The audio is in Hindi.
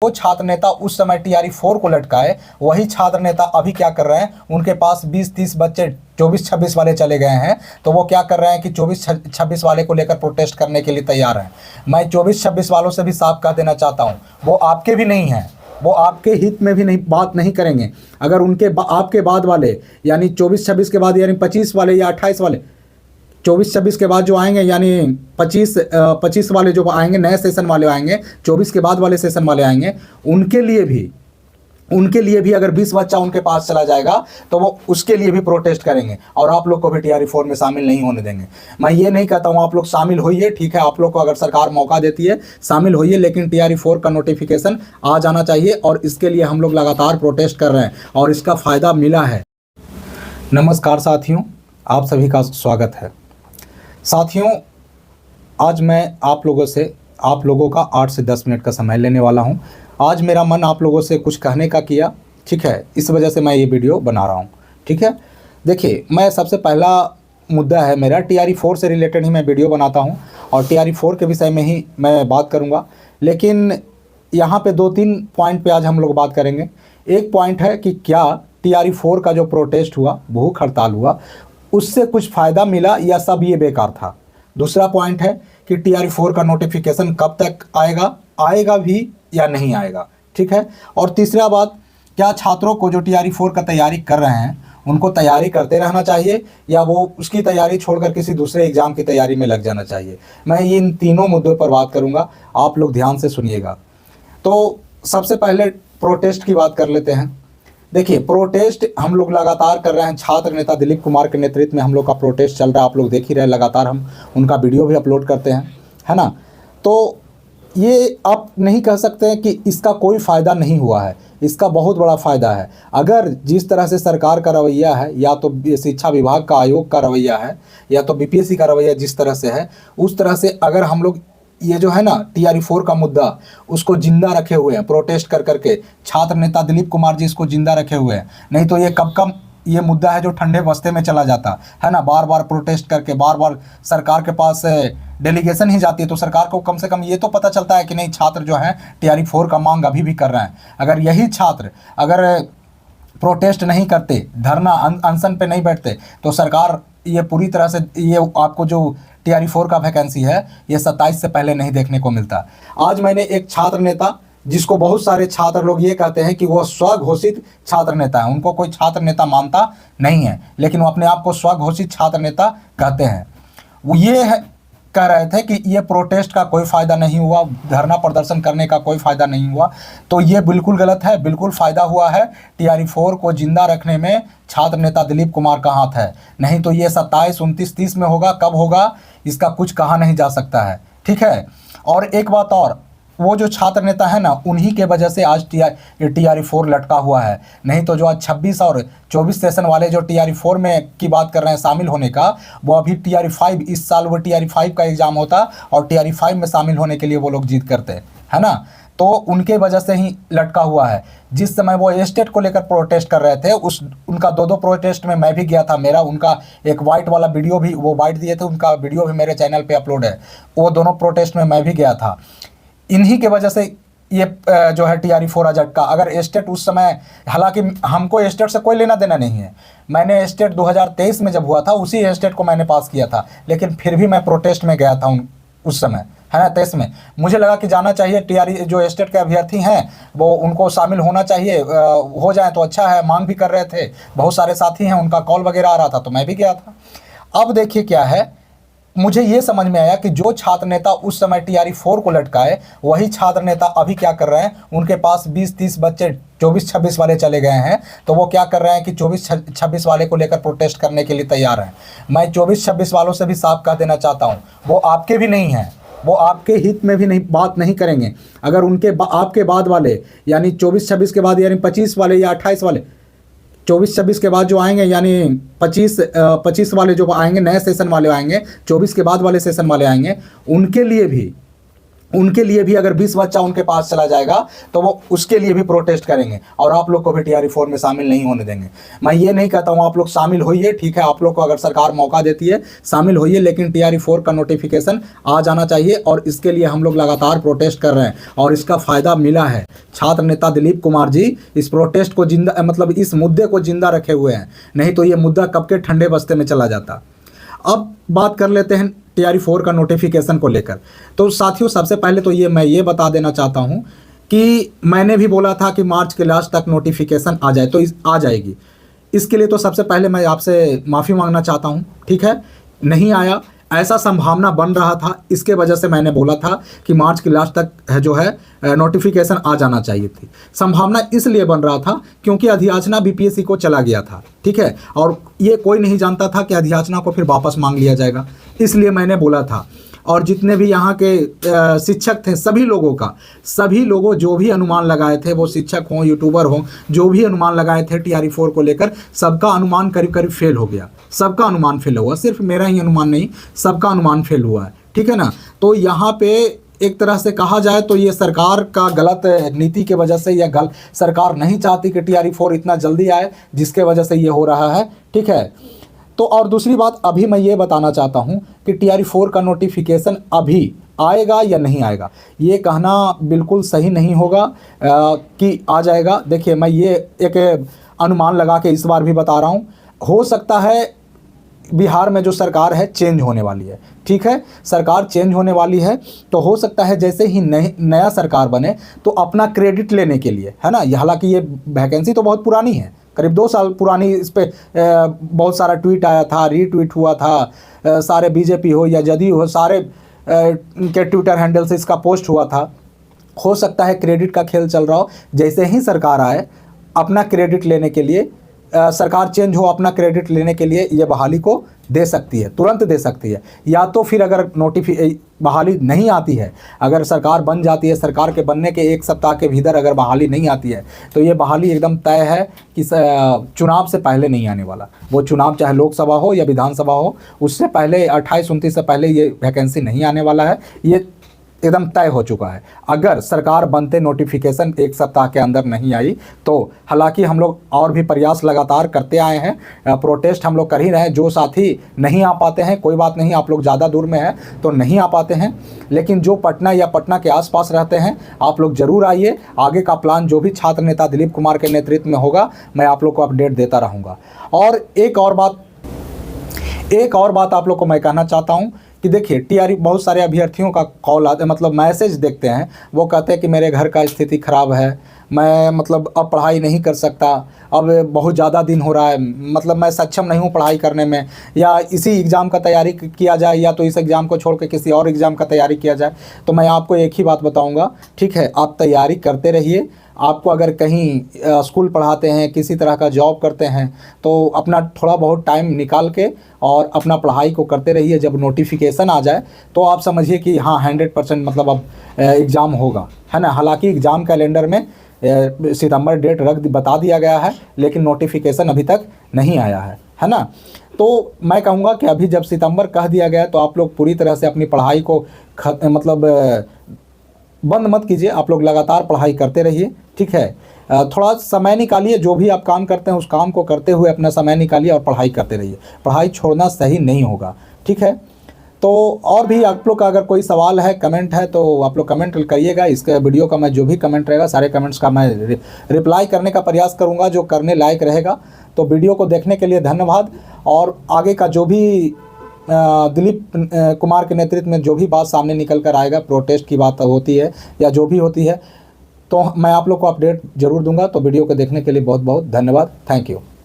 वो छात्र नेता उस समय TRE 4 को लटकाए, वही छात्र नेता अभी क्या कर रहे हैं, उनके पास 20-30 बच्चे 24-26 वाले चले गए हैं, तो वो क्या कर रहे हैं कि 24-26 वाले को लेकर प्रोटेस्ट करने के लिए तैयार हैं। मैं 24-26 वालों से भी साफ कह देना चाहता हूँ, वो आपके भी नहीं हैं, वो आपके हित में भी नहीं बात नहीं करेंगे। अगर उनके आपके बाद वाले यानी 24-26 के बाद यानी 25 वाले या 28 वाले 24-26 के बाद जो आएंगे यानी 25 वाले जो आएंगे, नए सेशन वाले आएंगे, 24 के बाद वाले सेशन वाले आएंगे, उनके लिए भी अगर 20 बच्चा उनके पास चला जाएगा तो वो उसके लिए भी प्रोटेस्ट करेंगे और आप लोग को भी TRE 4 में शामिल नहीं होने देंगे। मैं ये नहीं कहता हूँ आप लोग शामिल होइए, ठीक है, आप लोग को अगर सरकार मौका देती है शामिल होइए, लेकिन TRE 4 का नोटिफिकेशन आ जाना चाहिए और इसके लिए हम लोग लगातार प्रोटेस्ट कर रहे हैं और इसका फ़ायदा मिला है। नमस्कार साथियों, आप सभी का स्वागत है। साथियों, आज मैं आप लोगों का 8 से 10 मिनट का समय लेने वाला हूं। आज मेरा मन आप लोगों से कुछ कहने का किया, ठीक है, इस वजह से मैं ये वीडियो बना रहा हूं, ठीक है। देखिए, मैं सबसे पहला मुद्दा है मेरा TRE 4 से रिलेटेड ही मैं वीडियो बनाता हूं और TRE 4 के विषय में ही मैं बात करूंगा, लेकिन यहाँ पे 2-3 पॉइंट पे आज हम लोग बात करेंगे। एक पॉइंट है कि क्या TRE 4 का जो प्रोटेस्ट हुआ, भूख हड़ताल हुआ, उससे कुछ फ़ायदा मिला या सब ये बेकार था। दूसरा पॉइंट है कि TRE 4 का नोटिफिकेशन कब तक आएगा भी या नहीं आएगा, ठीक है। और तीसरा बात, क्या छात्रों को जो TRE 4 का तैयारी कर रहे हैं उनको तैयारी करते रहना चाहिए या वो उसकी तैयारी छोड़कर किसी दूसरे एग्ज़ाम की तैयारी में लग जाना चाहिए। मैं इन तीनों मुद्दों पर बात करूँगा, आप लोग ध्यान से सुनिएगा। तो सबसे पहले प्रोटेस्ट की बात कर लेते हैं। देखिए, प्रोटेस्ट हम लोग लगातार कर रहे हैं। छात्र नेता दिलीप कुमार के नेतृत्व में हम लोग का प्रोटेस्ट चल रहा है, आप लोग देख ही रहे हैं, लगातार हम उनका वीडियो भी अपलोड करते हैं, है ना। तो ये आप नहीं कह सकते हैं कि इसका कोई फ़ायदा नहीं हुआ है, इसका बहुत बड़ा फ़ायदा है। अगर जिस तरह से सरकार का रवैया है, या तो शिक्षा विभाग का आयोग का रवैया है, या तो BPSC का रवैया जिस तरह से है, उस तरह से अगर हम लोग ये जो है ना TRE 4 का मुद्दा उसको जिंदा रखे हुए हैं, प्रोटेस्ट कर करके छात्र नेता दिलीप कुमार जी इसको जिंदा रखे हुए हैं, नहीं तो ये कब ये मुद्दा है जो ठंडे बस्ते में चला जाता है ना। बार बार प्रोटेस्ट करके बार बार सरकार के पास डेलीगेशन ही जाती है, तो सरकार को कम से कम ये तो पता चलता है कि नहीं, छात्र जो हैं TRE 4 का मांग अभी भी कर रहे हैं। अगर यही छात्र अगर प्रोटेस्ट नहीं करते, धरना अनशन पे नहीं बैठते, तो सरकार ये पूरी तरह से ये आपको जो TRE 4 का वैकेंसी है ये 27 से पहले नहीं देखने को मिलता। आज मैंने एक छात्र नेता, जिसको बहुत सारे छात्र लोग ये कहते हैं कि वो स्वघोषित छात्र नेता है, उनको कोई छात्र नेता मानता नहीं है, लेकिन वो अपने आप को स्वघोषित छात्र नेता कहते हैं, वो ये कह रहे थे कि ये प्रोटेस्ट का कोई फ़ायदा नहीं हुआ, धरना प्रदर्शन करने का कोई फ़ायदा नहीं हुआ। तो ये बिल्कुल गलत है, बिल्कुल फ़ायदा हुआ है। TRE 4 को ज़िंदा रखने में छात्र नेता दिलीप कुमार का हाथ है, नहीं तो ये 27, 29, 30 में होगा, कब होगा इसका कुछ कहा नहीं जा सकता है, ठीक है। और एक बात और, वो जो छात्र नेता है ना, उन्हीं के वजह से आज TRE 4 लटका हुआ है, नहीं तो जो आज 26 और 24 सेशन वाले जो TRE 4 में की बात कर रहे हैं शामिल होने का, वो अभी TRE 5, इस साल वो TRE 5 का एग्ज़ाम होता और TRE 5 में शामिल होने के लिए वो लोग जीत करते, है ना। तो उनके वजह से ही लटका हुआ है। जिस समय वो स्टेट को लेकर प्रोटेस्ट कर रहे थे, उनका 2 प्रोटेस्ट में मैं भी गया था। मेरा उनका एक वाइट वाला वीडियो भी, वो वाइट दिए थे, उनका वीडियो भी मेरे चैनल पे अपलोड है। वो दोनों प्रोटेस्ट में मैं भी गया था। इन्हीं के वजह से ये जो है TRE 4 आज अटका। अगर स्टेट उस समय, हालांकि हमको स्टेट से कोई लेना देना नहीं है, मैंने स्टेट 2023 में जब हुआ था उसी स्टेट को मैंने पास किया था, लेकिन फिर भी मैं प्रोटेस्ट में गया था उस समय, है ना, 23 में। मुझे लगा कि जाना चाहिए, TRE जो स्टेट के अभ्यर्थी हैं वो उनको शामिल होना चाहिए, हो जाए तो अच्छा है। मांग भी कर रहे थे, बहुत सारे साथी हैं, उनका कॉल वगैरह आ रहा था, तो मैं भी गया था। अब देखिए क्या है, मुझे ये समझ में आया कि जो छात्र नेता उस समय TRE 4 को लटकाए, वही छात्र नेता अभी क्या कर रहे हैं, उनके पास 20-30 बच्चे 24-26 वाले चले गए हैं, तो वो क्या कर रहे हैं कि 24-26 वाले को लेकर प्रोटेस्ट करने के लिए तैयार हैं। मैं 24-26 वालों से भी साफ कह देना चाहता हूँ, वो आपके भी नहीं हैं, वो आपके हित में भी नहीं बात नहीं करेंगे। अगर आपके बाद वाले यानी 24-26 के बाद यानी 25 वाले या 28 वाले 24-26 के बाद जो आएंगे यानी 25 वाले जो आएंगे, नए सेशन वाले आएंगे, 24 के बाद वाले सेशन वाले आएंगे, उनके लिए भी उनके लिए भी अगर 20 बच्चा उनके पास चला जाएगा तो वो उसके लिए भी प्रोटेस्ट करेंगे और आप लोग को भी टीआरई 4 में शामिल नहीं होने देंगे। मैं ये नहीं कहता हूँ आप लोग शामिल होइए, ठीक है, आप लोग को अगर सरकार मौका देती है शामिल होइए, लेकिन टीआरई 4 का नोटिफिकेशन आ जाना चाहिए और इसके लिए हम लोग लगातार प्रोटेस्ट कर रहे हैं और इसका फ़ायदा मिला है। छात्र नेता दिलीप कुमार जी इस प्रोटेस्ट को जिंदा, मतलब इस मुद्दे को जिंदा रखे हुए हैं, नहीं तो ये मुद्दा कब के ठंडे बस्ते में चला जाता। अब बात कर लेते हैं टीआरई 4 का नोटिफिकेशन को लेकर। तो साथियों, सबसे पहले तो मैं ये बता देना चाहता हूं कि मैंने भी बोला था कि मार्च के लास्ट तक नोटिफिकेशन आ जाए, तो आ जाएगी। इसके लिए तो सबसे पहले मैं आपसे माफ़ी मांगना चाहता हूं, ठीक है। नहीं आया, ऐसा संभावना बन रहा था, इसके वजह से मैंने बोला था कि मार्च के लास्ट तक जो है नोटिफिकेशन आ जाना चाहिए थी। संभावना इसलिए बन रहा था क्योंकि अधियाचना बीपीएससी को चला गया था, ठीक है, और ये कोई नहीं जानता था कि अधियाचना को फिर वापस मांग लिया जाएगा, इसलिए मैंने बोला था। और जितने भी यहाँ के शिक्षक थे, सभी लोगों जो भी अनुमान लगाए थे, वो शिक्षक हों, यूट्यूबर हों, जो भी अनुमान लगाए थे टीआरई 4 को लेकर, सबका अनुमान करीब करीब फेल हो गया। सबका अनुमान फेल हुआ, सिर्फ मेरा ही अनुमान नहीं, सबका अनुमान फेल हुआ है, ठीक है ना। तो यहाँ पे एक तरह से कहा जाए तो ये सरकार का गलत नीति के वजह से, या सरकार नहीं चाहती कि टीआरई 4 इतना जल्दी आए, जिसके वजह से ये हो रहा है, ठीक है। तो और दूसरी बात अभी मैं ये बताना चाहता हूँ कि टीआरई 4 का नोटिफिकेशन अभी आएगा या नहीं आएगा, ये कहना बिल्कुल सही नहीं होगा कि आ जाएगा। देखिए, मैं ये एक अनुमान लगा के इस बार भी बता रहा हूँ, हो सकता है बिहार में जो सरकार है चेंज होने वाली है, ठीक है, सरकार चेंज होने वाली है, तो हो सकता है जैसे ही नया सरकार बने तो अपना क्रेडिट लेने के लिए, है ना, हालांकि ये वैकेंसी तो बहुत पुरानी है, करीब 2 साल पुरानी, इस पर बहुत सारा ट्वीट आया था, रीट्वीट हुआ था, सारे बीजेपी हो या जदयू हो, सारे के ट्विटर हैंडल से इसका पोस्ट हुआ था। हो सकता है क्रेडिट का खेल चल रहा हो, जैसे ही सरकार आए अपना क्रेडिट लेने के लिए, सरकार चेंज हो, अपना क्रेडिट लेने के लिए ये बहाली को दे सकती है, तुरंत दे सकती है। या तो फिर अगर बहाली नहीं आती है, अगर सरकार बन जाती है, सरकार के बनने के 1 सप्ताह के भीतर अगर बहाली नहीं आती है, तो ये बहाली एकदम तय है कि चुनाव से पहले नहीं आने वाला। वो चुनाव चाहे लोकसभा हो या विधानसभा हो, उससे पहले 28-29 से पहले ये वैकेंसी नहीं आने वाला है, ये एकदम तय हो चुका है। अगर सरकार बनते नोटिफिकेशन 1 सप्ताह के अंदर नहीं आई तो, हालांकि हम लोग और भी प्रयास लगातार करते आए हैं, प्रोटेस्ट हम लोग कर ही रहे हैं। जो साथी नहीं आ पाते हैं, कोई बात नहीं, आप लोग ज़्यादा दूर में हैं तो नहीं आ पाते हैं, लेकिन जो पटना या पटना के आसपास रहते हैं, आप लोग ज़रूर आइए। आगे का प्लान जो भी छात्र नेता दिलीप कुमार के नेतृत्व में होगा, मैं आप लोग को अपडेट देता रहूँगा। और एक और बात आप लोग को मैं कहना चाहता हूँ कि देखिए, टीआरई बहुत सारे अभ्यर्थियों का कॉल आते, मतलब मैसेज देखते हैं, वो कहते हैं कि मेरे घर का स्थिति ख़राब है, मैं मतलब अब पढ़ाई नहीं कर सकता, अब बहुत ज़्यादा दिन हो रहा है, मतलब मैं सक्षम नहीं हूँ पढ़ाई करने में, या इसी एग्ज़ाम का तैयारी किया जाए, या तो इस एग्ज़ाम को छोड़ के किसी और एग्ज़ाम का तैयारी किया जाए। तो मैं आपको एक ही बात बताऊँगा, ठीक है, आप तैयारी करते रहिए। आपको अगर कहीं स्कूल पढ़ाते हैं, किसी तरह का जॉब करते हैं, तो अपना थोड़ा बहुत टाइम निकाल के और अपना पढ़ाई को करते रहिए। जब नोटिफिकेशन आ जाए तो आप समझिए कि हाँ 100% मतलब अब एग्ज़ाम होगा, है ना। हालांकि एग्ज़ाम कैलेंडर में सितंबर डेट बता दिया गया है, लेकिन नोटिफिकेशन अभी तक नहीं आया है ना। तो मैं कहूँगा कि अभी जब सितंबर कह दिया गया तो आप लोग पूरी तरह से अपनी पढ़ाई को मतलब बंद मत कीजिए, आप लोग लगातार पढ़ाई करते रहिए, ठीक है। थोड़ा समय निकालिए, जो भी आप काम करते हैं उस काम को करते हुए अपना समय निकालिए और पढ़ाई करते रहिए। पढ़ाई छोड़ना सही नहीं होगा, ठीक है। तो और भी आप लोग का अगर कोई सवाल है, कमेंट है, तो आप लोग कमेंट करिएगा। इसके वीडियो का मैं जो भी कमेंट रहेगा, सारे कमेंट्स का मैं रिप्लाई करने का प्रयास करूँगा, जो करने लायक रहेगा। तो वीडियो को देखने के लिए धन्यवाद। और आगे का जो भी दिलीप कुमार के नेतृत्व में जो भी बात सामने निकल कर आएगा, प्रोटेस्ट की बात होती है या जो भी होती है, तो मैं आप लोग को अपडेट ज़रूर दूंगा। तो वीडियो को देखने के लिए बहुत बहुत धन्यवाद। Thank you.